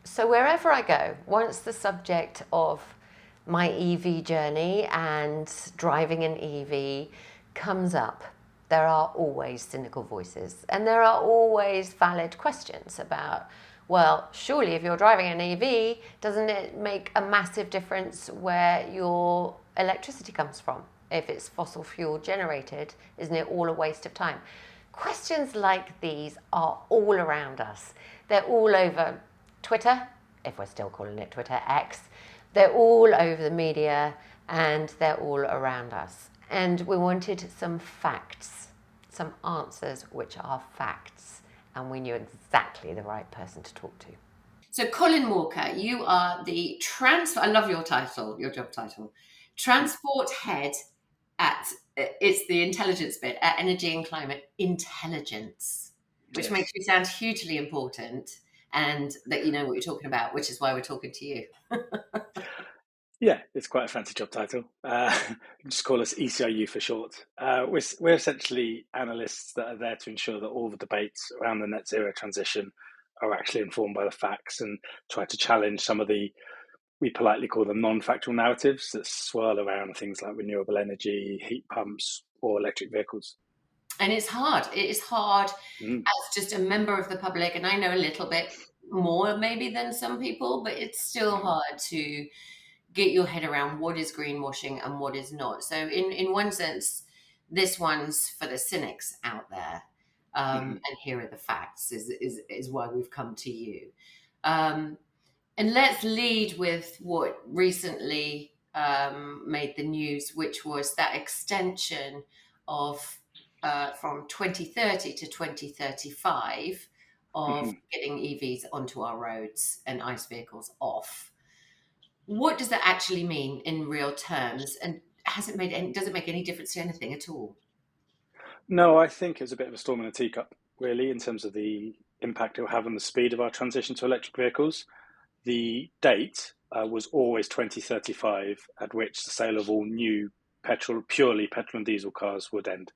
So wherever I go, once the subject of my EV journey and driving an EV comes up, there are always cynical voices and there are always valid questions about, well, surely if you're driving an EV, doesn't it make a massive difference where your electricity comes from? If it's fossil fuel generated, isn't it all a waste of time? Questions like these are all around us. They're all over Twitter, if we're still calling it Twitter, X. They're all over the media and they're all around us. And we wanted some facts, some answers which are facts. And we knew exactly the right person to talk to. So, Colin Walker, you are the I love your title, your job title, transport head at, it's the intelligence bit, at Energy and Climate Intelligence, which Yes. makes you sound hugely important and that you know what you're talking about, which is why we're talking to you. Yeah, it's quite a fancy job title. Just call us ECIU for short. We're essentially analysts that are there to ensure that all the debates around the net zero transition are actually informed by the facts and try to challenge some of the, we politely call them non-factual narratives that swirl around things like renewable energy, heat pumps, or electric vehicles. And it's hard. It is hard Mm. as just a member of the public. And I know a little bit more maybe than some people, but it's still hard to get your head around what is greenwashing and what is not. So in one sense, this one's for the cynics out there. And here are the facts is why we've come to you. And let's lead with what recently made the news, which was that extension of from 2030 to 2035 of getting EVs onto our roads and ICE vehicles off. What does that actually mean in real terms? And does it make any difference to anything at all? No, I think it's a bit of a storm in a teacup, really, in terms of the impact it will have on the speed of our transition to electric vehicles. The date was always 2035, at which the sale of all new purely petrol and diesel cars would end.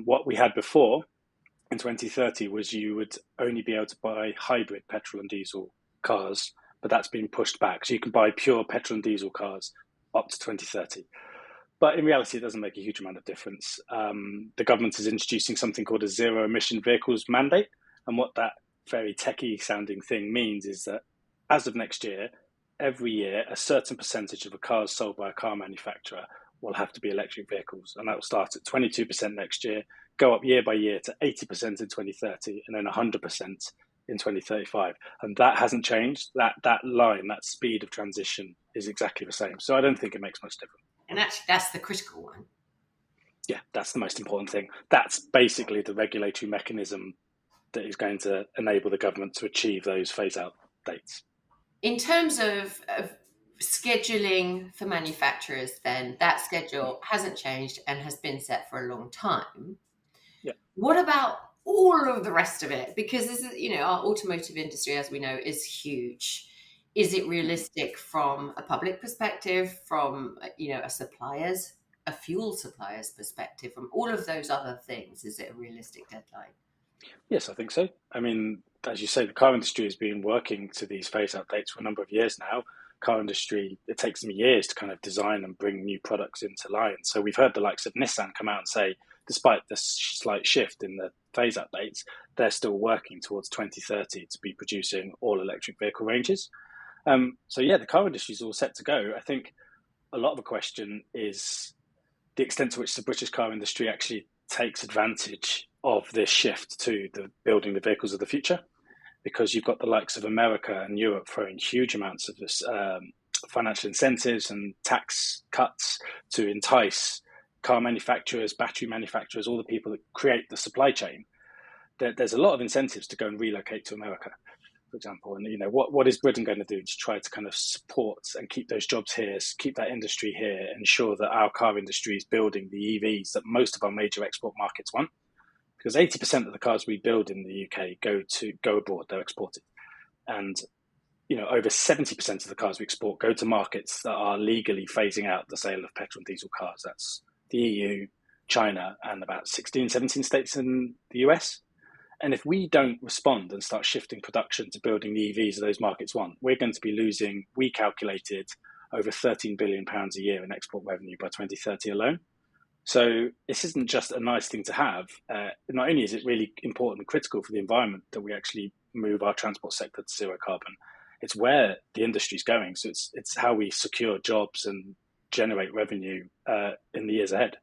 What we had before in 2030 was you would only be able to buy hybrid petrol and diesel cars, but that's been pushed back. So you can buy pure petrol and diesel cars up to 2030. But in reality, it doesn't make a huge amount of difference. The government is introducing something called a zero emission vehicles mandate. And what that very techie sounding thing means is that as of next year, every year, a certain percentage of the cars sold by a car manufacturer will have to be electric vehicles. And that will start at 22% next year, go up year by year to 80% in 2030, and then 100% in 2035. And that hasn't changed. That line, that speed of transition is exactly the same. So I don't think it makes much difference. And actually, that's the critical one. Yeah, that's the most important thing. That's basically the regulatory mechanism that is going to enable the government to achieve those phase-out dates. In terms of scheduling for manufacturers, then that schedule hasn't changed and has been set for a long time. Yeah. What about all of the rest of it? Because this is, our automotive industry, as we know, is huge. Is it realistic from a public perspective, from a fuel supplier's perspective, from all of those other things? Is it a realistic deadline? Yes, I think so. I mean, as you say, the car industry has been working to these phase-out dates for a number of years now. Car industry, it takes them years to kind of design and bring new products into line. So we've heard the likes of Nissan come out and say, despite this slight shift in the phase-out dates, they're still working towards 2030 to be producing all electric vehicle ranges. So yeah, the car industry is all set to go. I think a lot of the question is the extent to which the British car industry actually takes advantage of this shift to the building the vehicles of the future, because you've got the likes of America and Europe throwing huge amounts of this, financial incentives and tax cuts to entice car manufacturers, battery manufacturers, all the people that create the supply chain. There's a lot of incentives to go and relocate to America, for example. And what is Britain going to do to try to kind of support and keep those jobs here, keep that industry here, ensure that our car industry is building the EVs that most of our major export markets want? Because 80% of the cars we build in the UK go abroad, they're exported. And over 70% of the cars we export go to markets that are legally phasing out the sale of petrol and diesel cars. That's the EU, China, and about 16, 17 states in the US. And if we don't respond and start shifting production to building the EVs that those markets want, we're going to be losing, we calculated, over £13 billion a year in export revenue by 2030 alone. So this isn't just a nice thing to have. Not only is it really important and critical for the environment that we actually move our transport sector to zero carbon, it's where the industry's going. So it's how we secure jobs and generate revenue in the years ahead.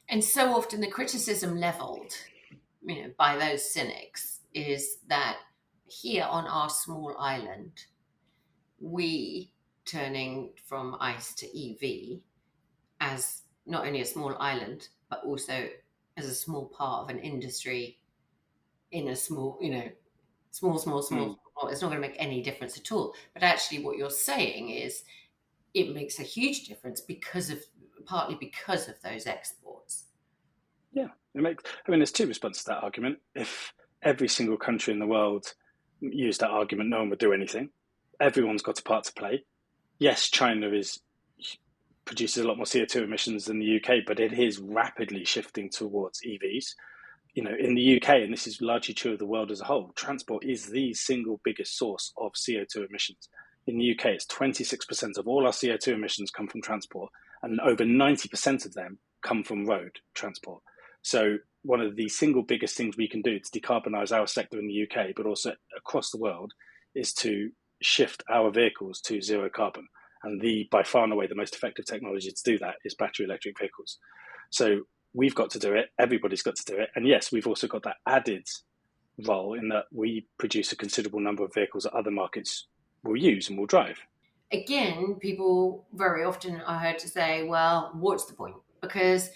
And so often the criticism leveled, by those cynics is that here on our small island, we turning from ICE to EV as not only a small island, but also as a small part of an industry in a small, small. It's not going to make any difference at all. But actually what you're saying is it makes a huge difference partly because of those exports. Yeah, there's two responses to that argument. If every single country in the world used that argument, no one would do anything. Everyone's got a part to play. Yes, China produces a lot more CO2 emissions than the UK, but it is rapidly shifting towards EVs. In the UK, and this is largely true of the world as a whole, transport is the single biggest source of CO2 emissions. In the UK, it's 26% of all our CO2 emissions come from transport, and over 90% of them come from road transport. So one of the single biggest things we can do to decarbonise our sector in the UK, but also across the world, is to shift our vehicles to zero carbon. And by far and away, the most effective technology to do that is battery electric vehicles. So we've got to do it. Everybody's got to do it. And yes, we've also got that added role in that we produce a considerable number of vehicles that other markets will use and will drive. Again, people very often are heard to say, well, what's the point? Because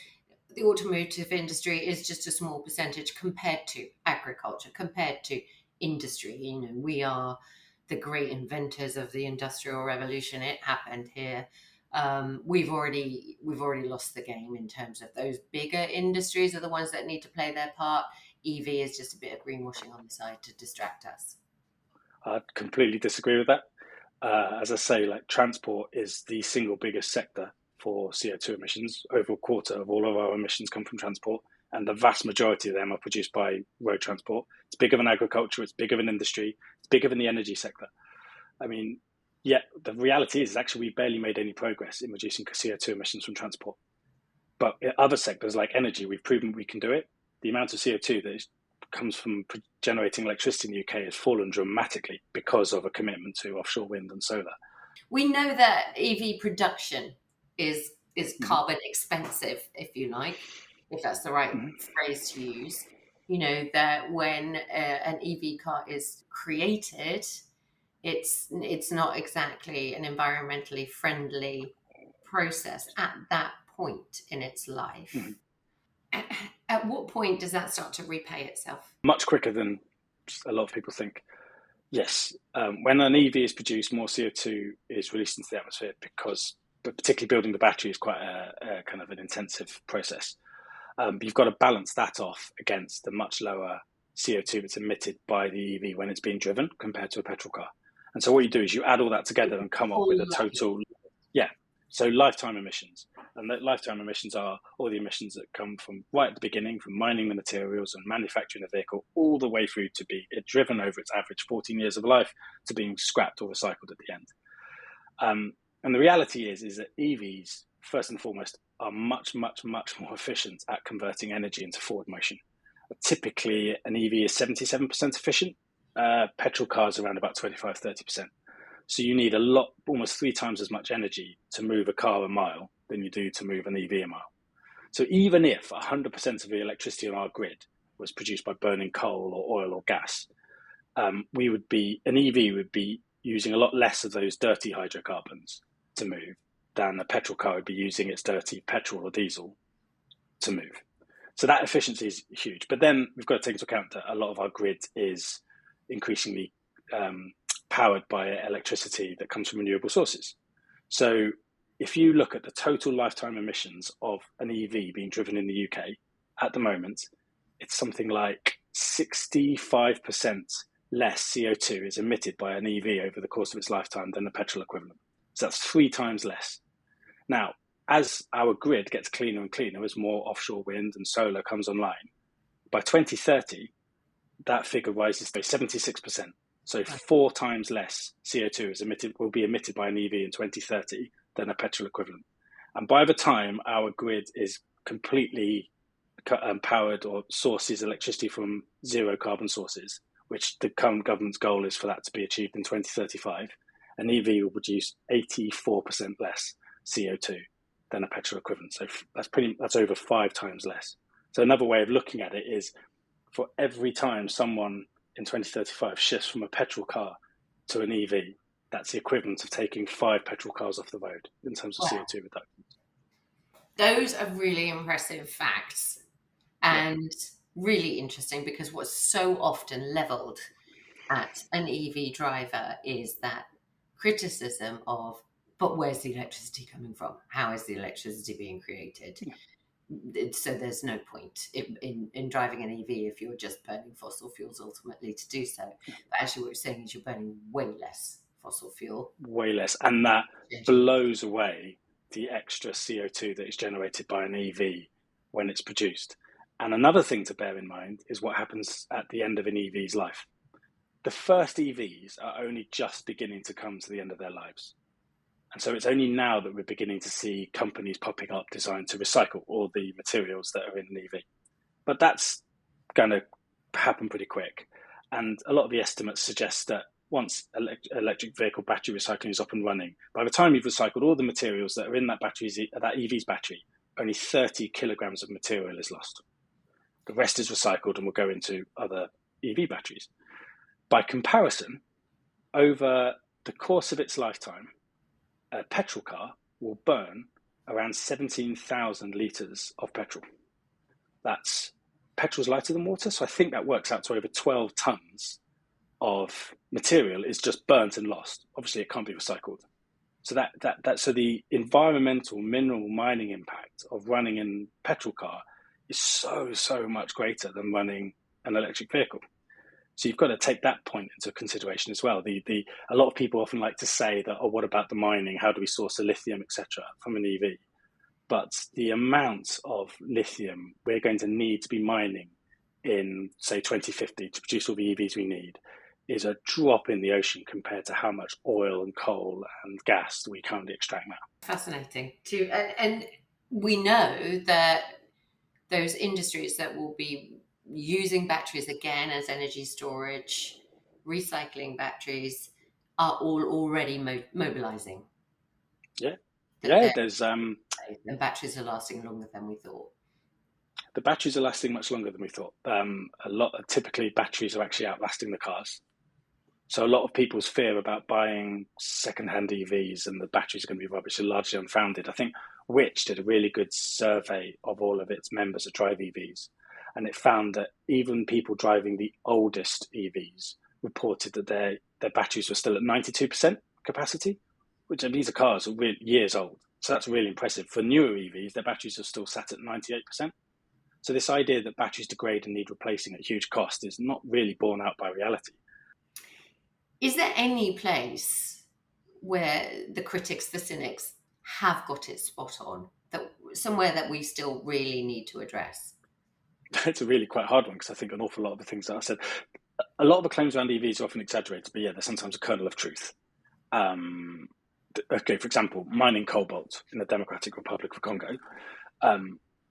the automotive industry is just a small percentage compared to agriculture, compared to industry. We are the great inventors of the Industrial Revolution. It happened here. We've already lost the game in terms of those bigger industries are the ones that need to play their part. EV is just a bit of greenwashing on the side to distract us. I completely disagree with that. As I say, transport is the single biggest sector for CO2 emissions. Over a quarter of all of our emissions come from transport, and the vast majority of them are produced by road transport. It's bigger than agriculture, it's bigger than industry, it's bigger than the energy sector. The reality is actually we barely made any progress in reducing CO2 emissions from transport. But in other sectors like energy, we've proven we can do it. The amount of CO2 that comes from generating electricity in the UK has fallen dramatically because of a commitment to offshore wind and solar. We know that EV production is carbon expensive, if you like, if that's the right phrase to use. That when an EV car is created, it's not exactly an environmentally friendly process at that point in its life. At what point does that start to repay itself? Much quicker than a lot of people think. Yes, when an EV is produced, more CO2 is released into the atmosphere but particularly building the battery is quite a kind of an intensive process. But you've got to balance that off against the much lower CO2 that's emitted by the EV when it's being driven compared to a petrol car. And so what you do is you add all that together and come up with a total, so lifetime emissions. And that lifetime emissions are all the emissions that come from right at the beginning, from mining the materials and manufacturing the vehicle, all the way through to be driven over its average 14 years of life to being scrapped or recycled at the end. And the reality is that EVs, first and foremost, are much, much, much more efficient at converting energy into forward motion. Typically, an EV is 77% efficient. Petrol cars are around about 25-30%. So you need almost 3 times as much energy to move a car a mile than you do to move an EV a mile. So even if 100% of the electricity on our grid was produced by burning coal or oil or gas, an EV would be using a lot less of those dirty hydrocarbons to move than a petrol car would be using its dirty petrol or diesel to move. So that efficiency is huge. But then we've got to take into account that a lot of our grid is increasingly powered by electricity that comes from renewable sources. So if you look at the total lifetime emissions of an EV being driven in the UK at the moment, it's something like 65% less CO2 is emitted by an EV over the course of its lifetime than the petrol equivalent. So that's 3 times less. Now, as our grid gets cleaner and cleaner, as more offshore wind and solar comes online, by 2030, that figure rises to 76%. So 4 times less CO2 will be emitted by an EV in 2030 than a petrol equivalent. And by the time our grid is completely powered or sources electricity from zero carbon sources, which the current government's goal is for that to be achieved in 2035, an EV will produce 84% less CO2 than a petrol equivalent. So that's over 5 times less. So another way of looking at it is, for every time someone in 2035 shifts from a petrol car to an EV, that's the equivalent of taking 5 petrol cars off the road in terms of CO2 reductions. Those are really impressive facts and really interesting, because what's so often leveled at an EV driver is that criticism of, but where's the electricity coming from? How is the electricity being created? So there's no point in driving an EV if you're just burning fossil fuels ultimately to do so. But actually what you're saying is you're burning way less fossil fuel. Way less. And that blows away the extra CO2 that is generated by an EV when it's produced. And another thing to bear in mind is what happens at the end of an EV's life. The first EVs are only just beginning to come to the end of their lives. And so it's only now that we're beginning to see companies popping up designed to recycle all the materials that are in an EV. But that's going to happen pretty quick. And a lot of the estimates suggest that once electric vehicle battery recycling is up and running, by the time you've recycled all the materials that are in that EV's battery, only 30 kilograms of material is lost. The rest is recycled and will go into other EV batteries. By comparison, over the course of its lifetime, a petrol car will burn around 17,000 litres of petrol. Petrol's lighter than water, so I think that works out to over 12 tonnes of material is just burnt and lost. Obviously, it can't be recycled. So so the environmental mineral mining impact of running a petrol car is so much greater than running an electric vehicle. So you've got to take that point into consideration as well. A lot of people often like to say that, oh, what about the mining? How do we source the lithium, etc., from an EV? But the amount of lithium we're going to need to be mining in, say, 2050 to produce all the EVs we need is a drop in the ocean compared to how much oil and coal and gas we currently extract now. Fascinating too. And we know that those industries that will be using batteries again as energy storage, recycling batteries, are all already mobilizing. There's the batteries are lasting longer than we thought. The batteries are lasting much longer than we thought. Typically batteries are actually outlasting the cars. So a lot of people's fear about buying second-hand EVs and the batteries are going to be rubbish are largely unfounded. I think Which did a really good survey of all of its members that drive EVs, and it found that even people driving the oldest EVs reported that their batteries were still at 92% capacity, which these are cars that are years old. So that's really impressive. For newer EVs, their batteries are still sat at 98%. So this idea that batteries degrade and need replacing at huge cost is not really borne out by reality. Is there any place where the critics, the cynics, have got it spot on, that somewhere that we still really need to address? It's a really quite hard one, because I think an awful lot of the things that I said, a lot of the claims around EVs are often exaggerated, but yeah, there's sometimes a kernel of truth. Okay, for example, mining cobalt in the Democratic Republic of Congo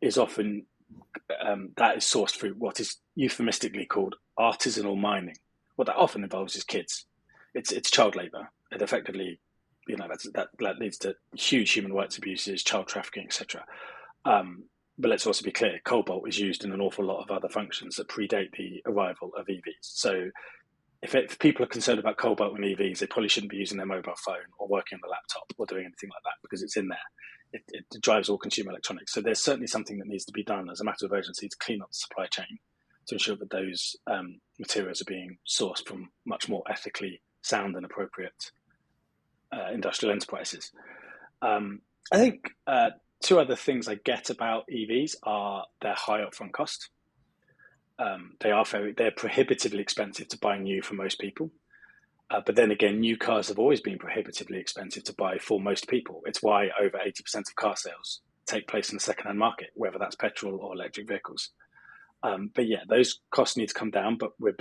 is often, that is sourced through what is euphemistically called artisanal mining. What that often involves is kids. It's child labour. It effectively, that leads to huge human rights abuses, child trafficking, etc. But let's also be clear, cobalt is used in an awful lot of other functions that predate the arrival of EVs. So if people are concerned about cobalt in EVs, they probably shouldn't be using their mobile phone or working on the laptop or doing anything like that, because it's in there. It drives all consumer electronics. So there's certainly something that needs to be done as a matter of urgency to clean up the supply chain to ensure that those materials are being sourced from much more ethically sound and appropriate industrial enterprises. I think two other things I get about EVs are their high upfront cost. They're prohibitively expensive to buy new for most people. But then again, new cars have always been prohibitively expensive to buy for most people. It's why over 80% of car sales take place in the second-hand market, whether that's petrol or electric vehicles. But yeah, those costs need to come down. But we're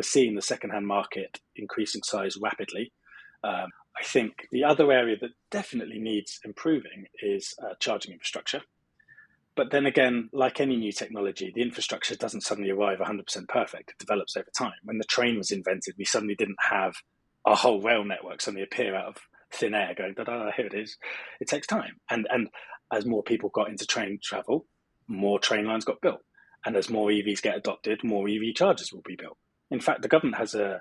seeing the secondhand market increasing size rapidly. I think the other area that definitely needs improving is charging infrastructure. But then again, like any new technology, the infrastructure doesn't suddenly arrive 100% perfect. It develops over time. When the train was invented, we suddenly didn't have a whole rail network suddenly appear out of thin air going, da-da, here it is. It takes time. And as more people got into train travel, more train lines got built. And as more EVs get adopted, more EV chargers will be built. In fact, the government has a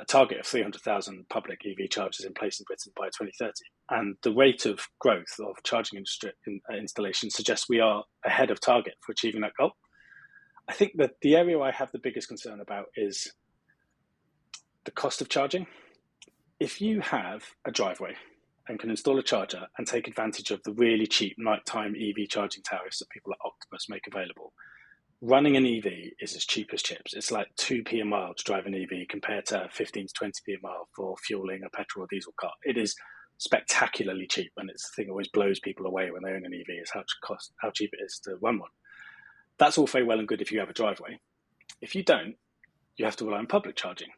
target of 300,000 public EV chargers in place in Britain by 2030. And the rate of growth of charging installations suggests we are ahead of target for achieving that goal. I think that the area I have the biggest concern about is the cost of charging. If you have a driveway and can install a charger and take advantage of the really cheap nighttime EV charging tariffs that people at Octopus make available, running an EV is as cheap as chips. It's like 2p a mile to drive an EV compared to 15 to 20p a mile for fueling a petrol or diesel car. It is spectacularly cheap, and it's the thing that always blows people away when they own an EV is how cheap it is to run one. That's all very well and good if you have a driveway. If you don't, you have to rely on public charging.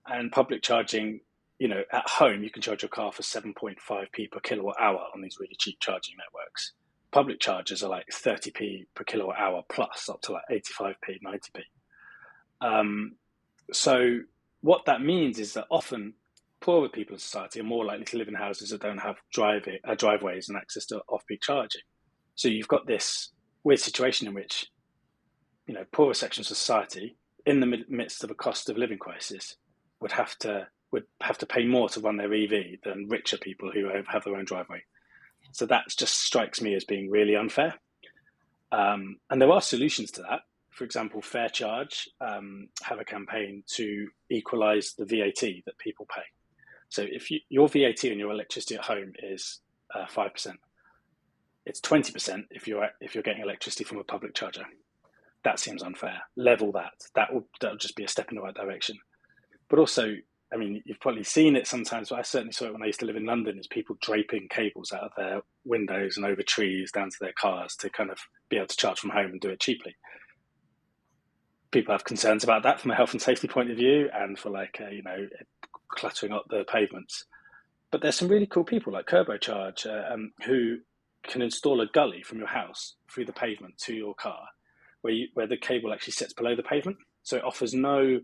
And public charging, at home, you can charge your car for 7.5p per kilowatt hour on these really cheap charging networks. Public chargers are like 30p per kilowatt hour plus, up to like 85p, 90p. So what that means is that often poorer people in society are more likely to live in houses that don't have driveways and access to off-peak charging. So you've got this weird situation in which, poorer sections of society, in the midst of a cost of living crisis, would have to pay more to run their EV than richer people who have their own driveway. So that just strikes me as being really unfair. And there are solutions to that. For example, Fair Charge have a campaign to equalise the VAT that people pay. So if your VAT on your electricity at home is 5%, it's 20% if you're getting electricity from a public charger. That seems unfair. Level that. That'll just be a step in the right direction. But also, I mean, you've probably seen it sometimes, but I certainly saw it when I used to live in London, is people draping cables out of their windows and over trees down to their cars to kind of be able to charge from home and do it cheaply. People have concerns about that from a health and safety point of view and for cluttering up the pavements. But there's some really cool people like Turbocharge who can install a gully from your house through the pavement to your car where the cable actually sits below the pavement. So it offers no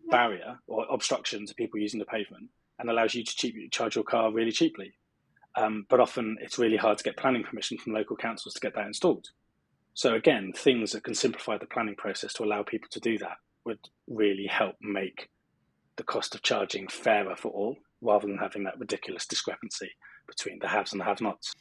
barrier or obstruction to people using the pavement and allows you to charge your car really cheaply. But often it's really hard to get planning permission from local councils to get that installed. So again, things that can simplify the planning process to allow people to do that would really help make the cost of charging fairer for all, rather than having that ridiculous discrepancy between the haves and the have-nots.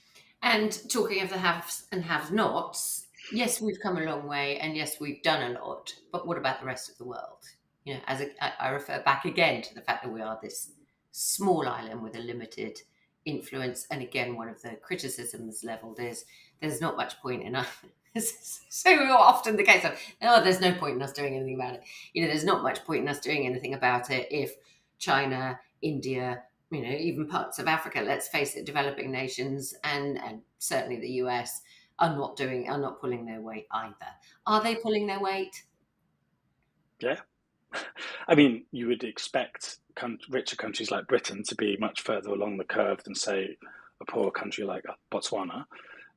And talking of the haves and have-nots, yes, we've come a long way, and yes, we've done a lot, but what about the rest of the world? I refer back again to the fact that we are this small island with a limited influence. And again, one of the criticisms leveled is there's not much point in us. So often the case of, there's no point in us doing anything about it. There's not much point in us doing anything about it if China, India, even parts of Africa, let's face it, developing nations and certainly the US are not pulling their weight either. Are they pulling their weight? Yeah. I mean, you would expect richer countries like Britain to be much further along the curve than, say, a poorer country like Botswana.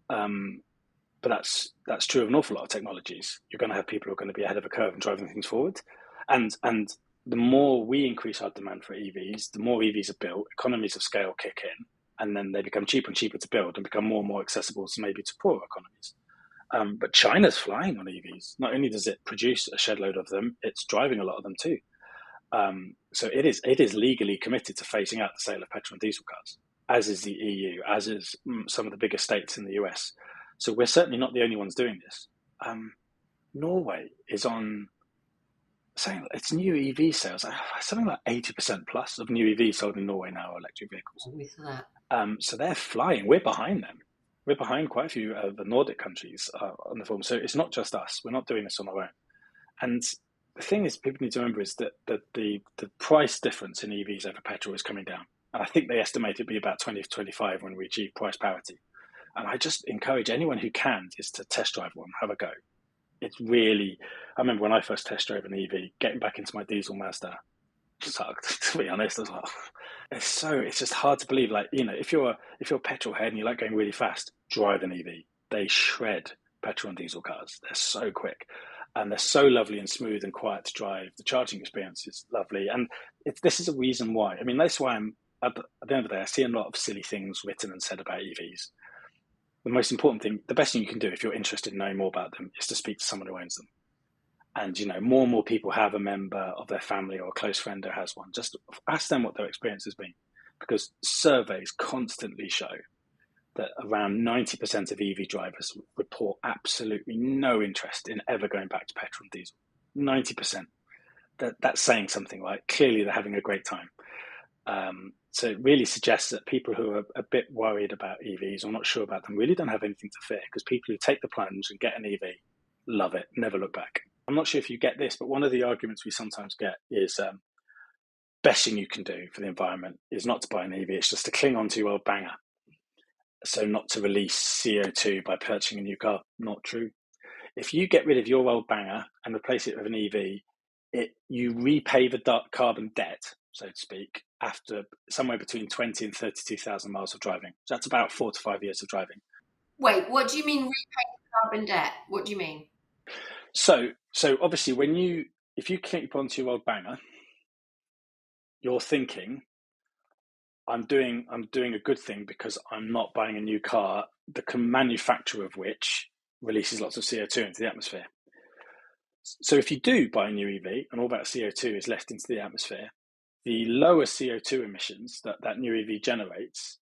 But that's true of an awful lot of technologies. You're going to have people who are going to be ahead of a curve and driving things forward. And the more we increase our demand for EVs, the more EVs are built, economies of scale kick in, and then they become cheaper and cheaper to build and become more and more accessible to maybe to poorer economies. But China's flying on EVs. Not only does it produce a shed load of them, it's driving a lot of them too. So it is legally committed to phasing out the sale of petrol and diesel cars, as is the EU, as is some of the bigger states in the US. So we're certainly not the only ones doing this. Norway is on saying its new EV sales, something like 80% plus of new EVs sold in Norway now are electric vehicles. With that. So they're flying. We're behind them. We're behind quite a few of the Nordic countries on the form. So it's not just us. We're not doing this on our own. And the thing is, people need to remember is that the price difference in EVs over petrol is coming down. And I think they estimate it'd be about 20 to 25 when we achieve price parity. And I just encourage anyone who can is to test drive one, have a go. It's really, I remember when I first test drove an EV, getting back into my diesel Mazda sucked, to be honest. I was like, it's just hard to believe. Like, if you're a petrol head and you like going really fast, drive an EV. They shred petrol and diesel cars. They're so quick and they're so lovely and smooth and quiet to drive. The charging experience is lovely. And this is a reason why. I mean, that's why I'm, at the end of the day, I see a lot of silly things written and said about EVs. The most important thing, the best thing you can do if you're interested in knowing more about them is to speak to someone who owns them. And, more and more people have a member of their family or a close friend who has one. Just ask them what their experience has been, because surveys constantly show that around 90% of EV drivers report absolutely no interest in ever going back to petrol and diesel. 90%. That's saying something, right? Clearly they're having a great time. So it really suggests that people who are a bit worried about EVs or not sure about them really don't have anything to fear, because people who take the plunge and get an EV love it, never look back. I'm not sure if you get this, but one of the arguments we sometimes get is best thing you can do for the environment is not to buy an EV, it's just to cling on to your old banger. So not to release CO2 by purchasing a new car. Not true. If you get rid of your old banger and replace it with an EV, you repay the carbon debt, so to speak, after somewhere between 20 and 32,000 miles of driving. So that's about 4 to 5 years of driving. Wait, what do you mean repay carbon debt? What do you mean? So obviously if you keep onto your old banger, you're thinking, I'm doing a good thing because I'm not buying a new car, the manufacturer of which releases lots of CO2 into the atmosphere. So if you do buy a new EV and all that CO2 is left into the atmosphere, the lower CO2 emissions that new EV generates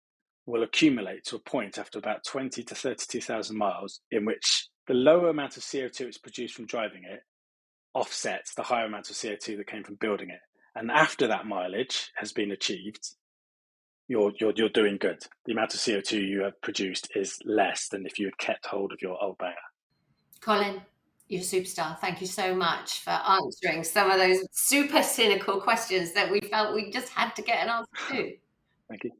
will accumulate to a point after about 20 to 32,000 miles in which the lower amount of CO2 it's produced from driving it offsets the higher amount of CO2 that came from building it. And after that mileage has been achieved, you're doing good. The amount of CO2 you have produced is less than if you had kept hold of your old banger. Colin, you're a superstar. Thank you so much for answering some of those super cynical questions that we felt we just had to get an answer to. Thank you.